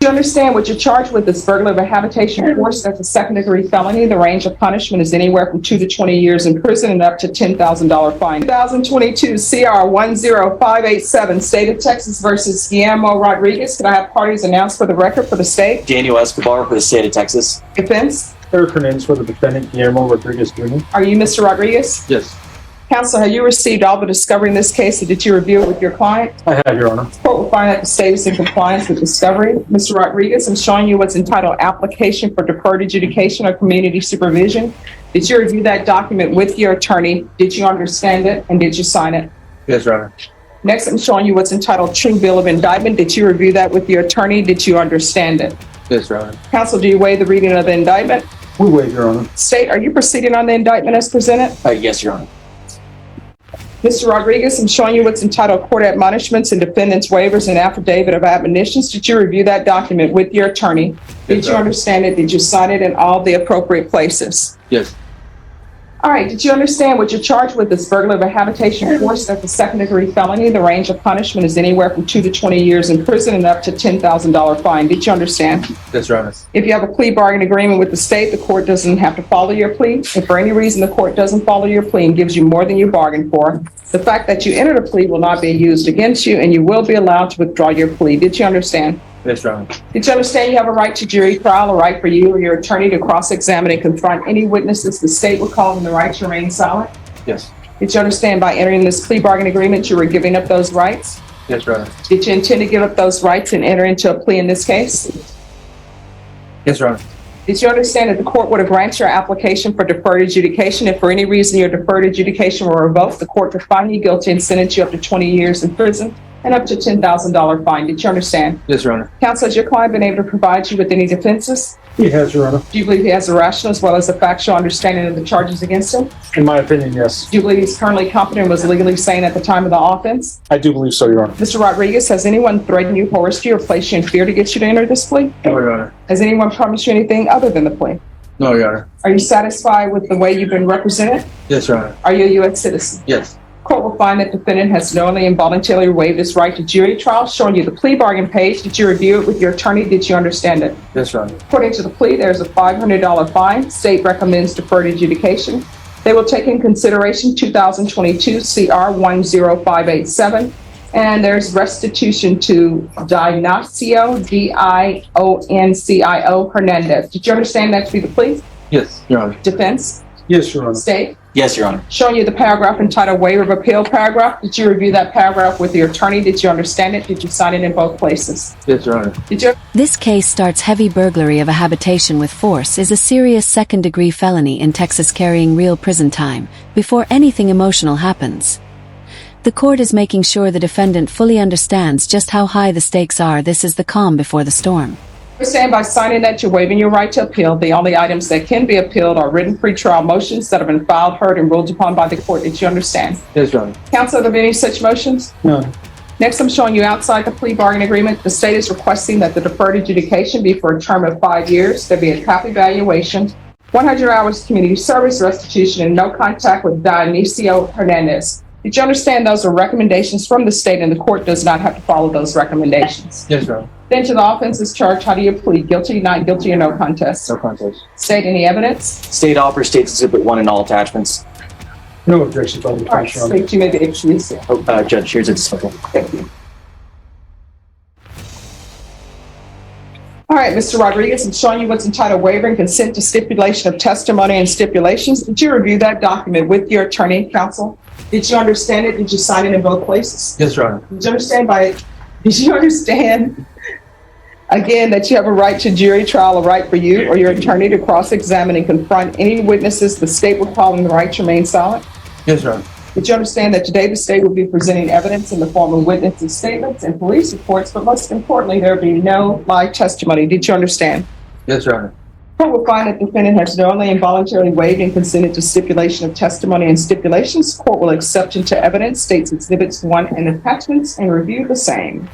You understand what you're charged with is burglary of a habitation force. That's a second-degree felony. The range of punishment is anywhere from 2 to 20 years in prison and up to $10,000 fine. 2022 CR 10587, State of Texas versus Guillermo Rodriguez. Can I have parties announced for the record for the state? Daniel Escobar for the State of Texas. Defense? Eric Hernandez for the defendant, Guillermo Rodriguez Jr. Are you Mr. Rodriguez? Yes, Counsel, have you received all the discovery in this case, or did you review it with your client? I have, Your Honor. Court will find that the state is in compliance with discovery. Mr. Rodriguez, I'm showing you what's entitled Application for Deferred Adjudication or Community Supervision. Did you review that document with your attorney? Did you understand it? And did you sign it? Yes, Your Honor. Next, I'm showing you what's entitled True Bill of Indictment. Did you review that with your attorney? Did you understand it? Yes, Your Honor. Counsel, do you waive the reading of the indictment? We waive, Your Honor. State, are you proceeding on the indictment as presented? Yes, Your Honor. Mr. Rodriguez, I'm showing you what's entitled Court Admonishments and Defendant's Waivers and Affidavit of Admonitions. Did you review that document with your attorney? Did you understand it? Did you sign it in all the appropriate places? Yes. All right. Did you understand what you're charged with is burglary of a habitation force? That's a second-degree felony. The range of punishment is anywhere from 2 to 20 years in prison and up to $10,000 fine. Did you understand? Yes, Your Honor. If you have a plea bargain agreement with the state, the court doesn't have to follow your plea. If for any reason the court doesn't follow your plea and gives you more than you bargained for, the fact that you entered a plea will not be used against you, and you will be allowed to withdraw your plea. Did you understand? Yes, Your Honor. Did you understand you have a right to jury trial, a right for you or your attorney to cross-examine and confront any witnesses the state would call them the right to remain silent? Yes. Did you understand by entering this plea bargain agreement you were giving up those rights? Yes, Your Honor. Did you intend to give up those rights and enter into a plea in this case? Yes, Your Honor. Did you understand that the court would have granted your application for deferred adjudication? If for any reason your deferred adjudication were revoked, the court could find you guilty and sentence you up to 20 years in prison and up to $10,000 fine. Did you understand? Yes, Your Honor. Counsel, has your client been able to provide you with any defenses? He has, Your Honor. Do you believe he has a rational as well as a factual understanding of the charges against him? In my opinion, yes. Do you believe he's currently competent and was legally sane at the time of the offense? I do believe so, Your Honor. Mr. Rodriguez, has anyone threatened you, coerced you, or placed you in fear to get you to enter this plea? No, Your Honor. Has anyone promised you anything other than the plea? No, Your Honor. Are you satisfied with the way you've been represented? Yes, Your Honor. Are you a U.S. citizen? Yes. Court will find that defendant has knowingly and voluntarily waived his right to jury trial, showing you the plea bargain page. Did you review it with your attorney? Did you understand it? Yes, Your Honor. According to the plea, there's a $500 fine. State recommends deferred adjudication. They will take in consideration 2022 CR 10587, and there's restitution to Dioncio, Dioncio Hernandez. Did you understand that to be the plea? Yes, Your Honor. Defense? Yes, Your Honor. State? Yes, Your Honor. Showing you the paragraph entitled Waiver of Appeal paragraph. Did you review that paragraph with your attorney? Did you understand it? Did you sign it in both places? Yes, Your Honor. Did you? This case starts heavy burglary of a habitation with force is a serious second-degree felony in Texas carrying real prison time before anything emotional happens. The court is making sure the defendant fully understands just how high the stakes are. This is the calm before the storm. Understand by signing that you're waiving your right to appeal. The only items that can be appealed are written pretrial motions that have been filed, heard, and ruled upon by the court. Did you understand? Yes, Your Honor. Counsel, are there any such motions? None. Next, I'm showing you outside the plea bargain agreement. The state is requesting that the deferred adjudication be for a term of 5 years. There be a cop evaluation, 100 hours community service, restitution, and no contact with Dioncio Hernandez. Did you understand those are recommendations from the state and the court does not have to follow those recommendations? Yes, Your Honor. Then to the offenses charged, how do you plead? Guilty, not guilty, or no contest? No contest. State any evidence? State offers State's Exhibit 1 and all attachments. No objection to all the All right, facts, Your Honor. state, you may be excused. Judge, here's a dismissal. Thank you. All right, Mr. Rodriguez, I'm showing you what's entitled Waiver and Consent to Stipulation of Testimony and Stipulations. Did you review that document with your attorney, counsel? Did you understand it? Did you sign it in both places? Yes, Your Honor. Did you understand did you understand, again, that you have a right to jury trial, a right for you or your attorney to cross-examine and confront any witnesses the state would call them the right to remain silent? Yes, Your Honor. Did you understand that today the state will be presenting evidence in the form of witnesses' statements and police reports, but most importantly, there will be no live testimony? Did you understand? Yes, Your Honor. Court will find that the defendant has knowingly and voluntarily waived and consented to stipulation of testimony and stipulations. Court will accept into evidence State's Exhibits 1 and attachments and review the same.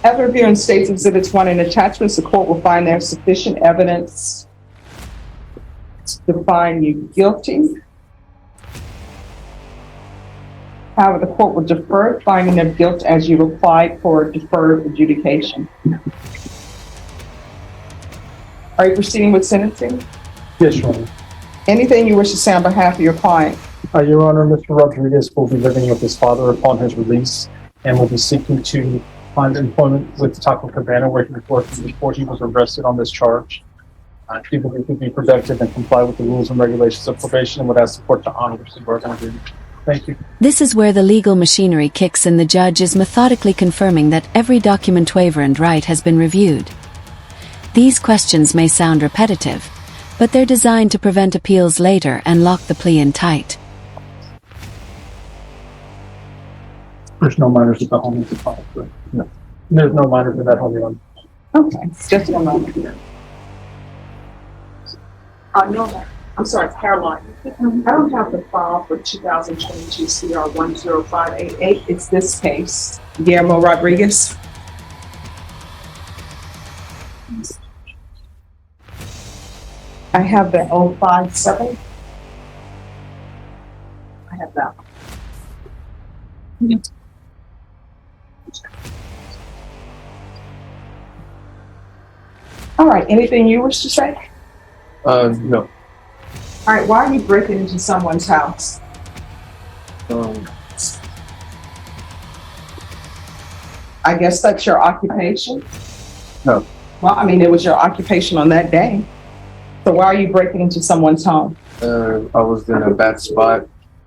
After reviewing State's Exhibits 1 and attachments, the court will find there is sufficient evidence to find you guilty. However, the court will defer finding of guilt as you applied for deferred adjudication. Are you proceeding with sentencing? Yes, Your Honor. Anything you wish to say on behalf of your client? Your Honor, Mr. Rodriguez will be living with his father upon his release and will be seeking to find employment with Taco Cabana where he worked before he was arrested on this charge. He believes he would be productive and comply with the rules and regulations of probation and would ask the court to honor the bargain agreement. Thank you. This is where the legal machinery kicks in. The judge is methodically confirming that every document, waiver, and right has been reviewed. These questions may sound repetitive, but they're designed to prevent appeals later and lock the plea in tight. There's no minors at the home. No. There's no minors in that home, Your Honor. Okay, just a moment here. No, I'm sorry, Caroline. I don't have the file for 2022 CR 10588. It's this case. Guillermo Rodriguez. I have the 057. I have that one. All right, anything you wish to say? No. All right, why are you breaking into someone's house? I guess that's your occupation? No. Well, I mean, it was your occupation on that day. So why are you breaking into someone's home? I was in a bad spot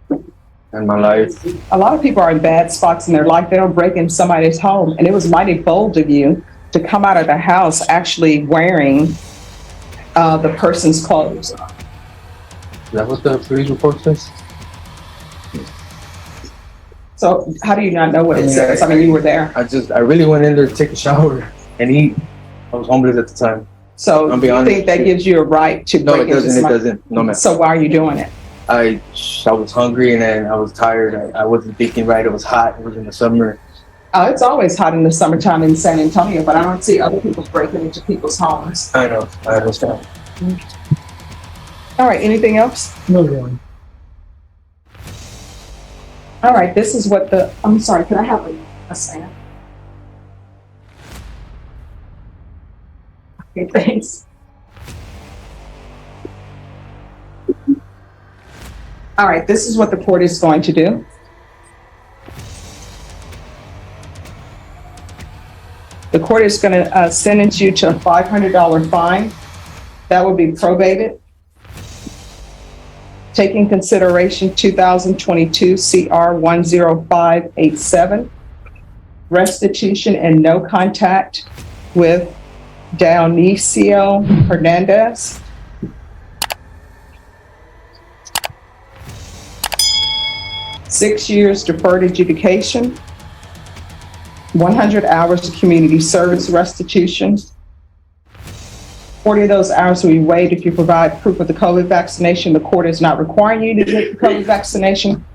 in my life. A lot of people are in bad spots in their life. They don't break into somebody's home. And it was mighty bold of you to come out of the house actually wearing the person's clothes. Is that what the police report says? So how do you not know what it says? I mean, you were there. I really went in there to take a shower and eat. I was homeless at the time. So I'll be you honest. think that gives you a right to No, break it doesn't. into It somebody? doesn't. No, ma'am. So why are you doing it? I was hungry and then I was tired. I wasn't thinking right. It was hot. It was in the summer. It's always hot in the summertime in San Antonio, but I don't see other people breaking into people's homes. I know. I understand. All right, anything else? No, Your Honor. All right, this is what I'm sorry, can I have a stamp? Okay, thanks. All right, this is what the court is going to do. The court is going to sentence you to a $500 fine. That will be probated. Taking consideration 2022 CR 10587, restitution and no contact with Dionisio Hernandez. Six years deferred adjudication, 100 hours of community service restitution. 40 of those hours will be waived if you provide proof of the COVID vaccination. The court is not requiring you to get the COVID vaccination,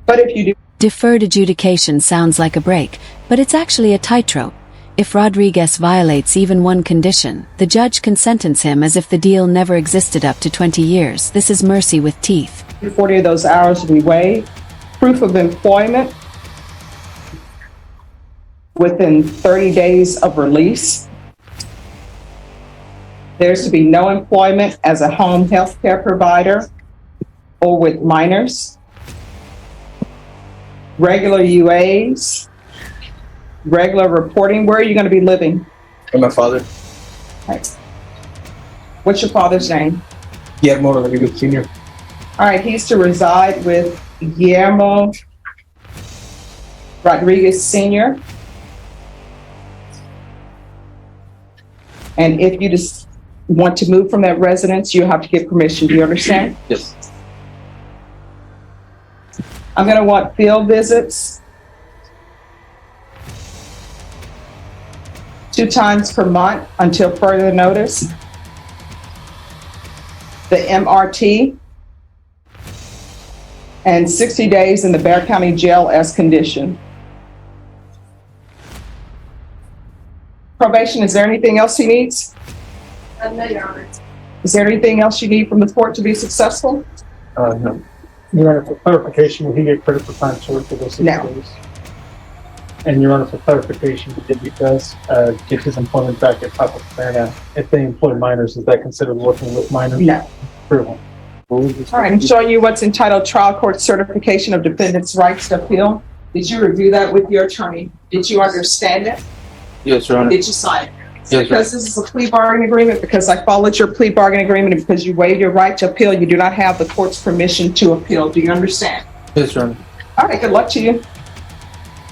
but if you do. Deferred adjudication sounds like a break, but it's actually a tightrope. If Rodriguez violates even one condition, the judge can sentence him as if the deal never existed up to 20 years. This is mercy with teeth. 40 of those hours will be waived. Proof of employment within 30 days of release. There's to be no employment as a home health care provider or with minors. Regular UAs, regular reporting. Where are you going to be living? And my father, Right. What's your father's name? Guillermo Rodriguez Sr. All right, he's to reside with Guillermo Rodriguez Sr. And if you just want to move from that residence, you have to get permission. Do you understand? Yes. I'm going to want field visits 2 times per month until further notice. The MRT and 60 days in the Bexar County Jail as condition. Probation, is there anything else he needs? No, Your Honor. Is there anything else you need from the court to be successful? No. Your Honor, for clarification, will he get credit for time served for those 6 No. days? And Your Honor, for clarification, if he does get his employment back at Taco Cabana, if they employ minors, is that considered working with minors? No. Approval. All right, I'm showing you what's entitled Trial Court Certification of Defendant's Rights to Appeal. Did you review that with your attorney? Did you understand it? Yes, Your Honor. Did you sign it? Yes, Your Honor. Because this is a plea bargaining agreement, because I followed your plea bargaining agreement, and because you waived your right to appeal, you do not have the court's permission to appeal. Do you understand? Yes, Your Honor. All right, good luck to you.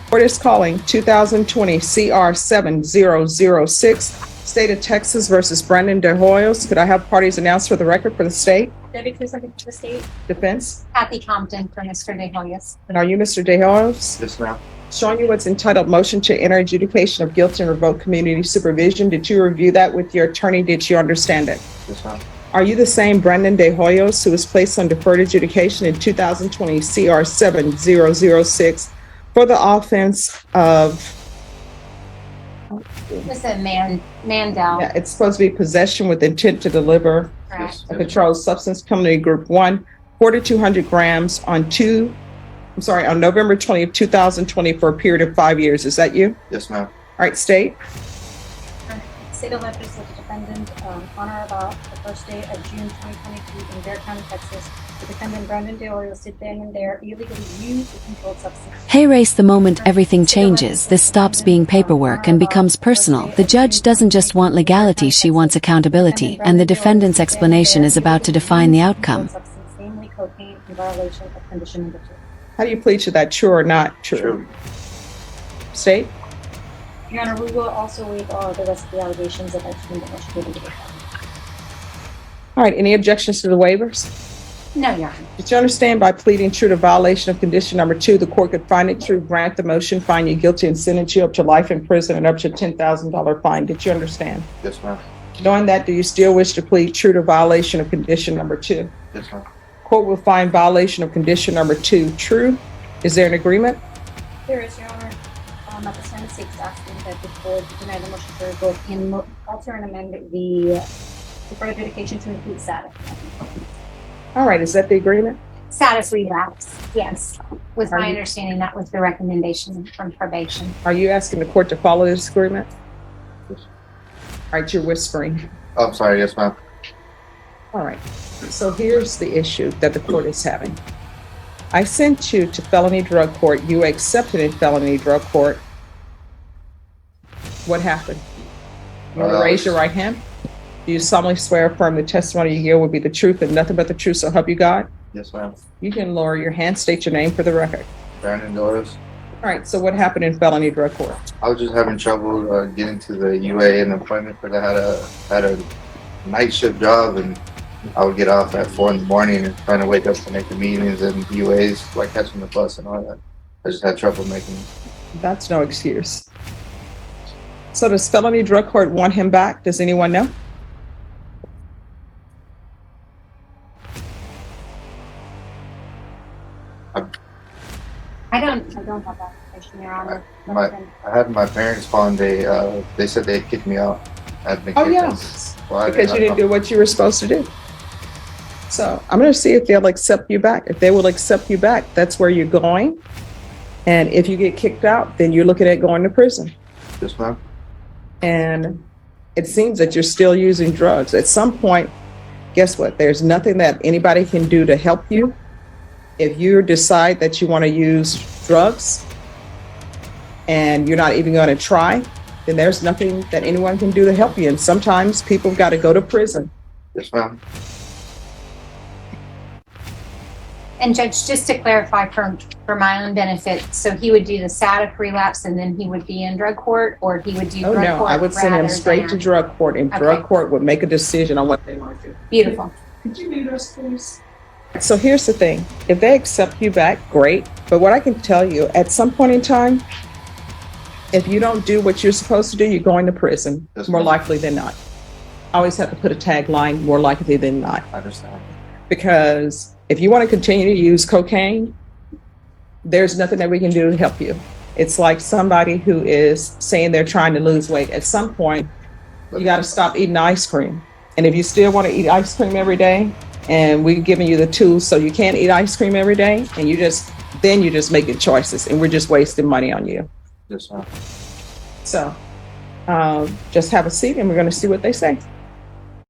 Court is calling 2020 CR 7006, State of Texas versus Brandon De Hoyos. Could I have parties announced for the record for the state? Debbie Cruz, second to the state. Defense? Kathy Compton for Mr. De Hoyos. And are you Mr. De Hoyos? Yes, ma'am. Showing you what's entitled Motion to Enter Adjudication of Guilt and Revoke Community Supervision. Did you review that with your attorney? Did you understand it? Yes, ma'am. Are you the same Brandon De Hoyos who was placed on deferred adjudication in 2020 CR 7006 for the offense of, Mr. Mandel. yeah, it's supposed to be possession with intent to deliver Correct. a controlled substance, penalty group 1, 4,200 grams on November 20th, 2020 for a period of 5 years. Is that you? Yes, ma'am. All right, state. State of Letters of the defendant on or about the first day of June 2022 in Bear County, Texas. The defendant Brandon De Hoyos did then and there illegally used a controlled substance. Hey race, the moment everything changes, this stops being paperwork and becomes personal. The judge doesn't just want legality, she wants accountability, and the defendant's explanation is about to define the outcome. Namely cocaine in violation of condition number 2. How do you plead to that? True or not true? True. State. Your Honor, we will also waive all the rest of the allegations of extreme emotional. All right, any objections to the waivers? No, Your Honor. Did you understand by pleading true to violation of condition number 2, the court could find it true, grant the motion, find you guilty, and sentence you up to life in prison and up to $10,000 fine? Did you understand? Yes, ma'am. Knowing that, do you still wish to plead true to violation of condition number 2? Yes, ma'am. Court will find violation of condition number 2 true. Is there an agreement? There is, Your Honor. At the time, the state is asking that the court deny the motion to revoke and alter and amend the deferred adjudication to include status. All right, is that the agreement? Status relapse, yes. With Are my you- understanding, that was the recommendation from probation. Are you asking the court to follow this agreement? All right, you're whispering. Oh, I'm sorry. Yes, ma'am. All right, so here's the issue that the court is having. I sent you to felony drug court. You accepted in felony drug court. What happened? You want to raise your right hand? Do you solemnly swear or affirm the testimony you give will be the truth and nothing but the truth, so help you God? Yes, ma'am. You can lower your hand, state your name for the record. Brandon De Hoyos. All right, so what happened in felony drug court? I was just having trouble getting to the UA and appointment because I had a night shift job and I would get off at 4 in the morning and trying to wake up to make the meetings and UAs, like catching the bus and all that. I just had trouble making it. That's no excuse. So does felony drug court want him back? Does anyone know? I don't have that information, Your Honor. I had my parents phone. They said they'd kick me out. I'd been Oh, kicked yeah. out. Well, Because you didn't do what you were supposed to do. So I'm going to see if they'll accept you back. If they will accept you back, that's where you're going. And if you get kicked out, then you're looking at going to prison. Yes, ma'am. And it seems that you're still using drugs. At some point, guess what? There's nothing that anybody can do to help you. If you decide that you want to use drugs and you're not even going to try, then there's nothing that anyone can do to help you. And sometimes people have got to go to prison. Yes, ma'am. And Judge, just to clarify for my own benefit, so he would do the status relapse and then he would be in drug court, or he would do Oh, drug no, court I would send him rather straight to than- drug court, and Okay. drug court would make a decision on what they want to do. Beautiful. Could you mute us, please? So here's the thing. If they accept you back, great. But what I can tell you, at some point in time, if you don't do what you're supposed to do, you're going to prison, Yes, more ma'am. likely than not. I always have to put a tagline, more likely than not. I understand. Because if you want to continue to use cocaine, there's nothing that we can do to help you. It's like somebody who is saying they're trying to lose weight. At some point, you got to stop eating ice cream. And if you still want to eat ice cream every day, and we're giving you the tools so you can't eat ice cream every day, and you're just making choices, and we're just wasting money on you. Yes, ma'am. So just have a seat, and we're going to see what they say.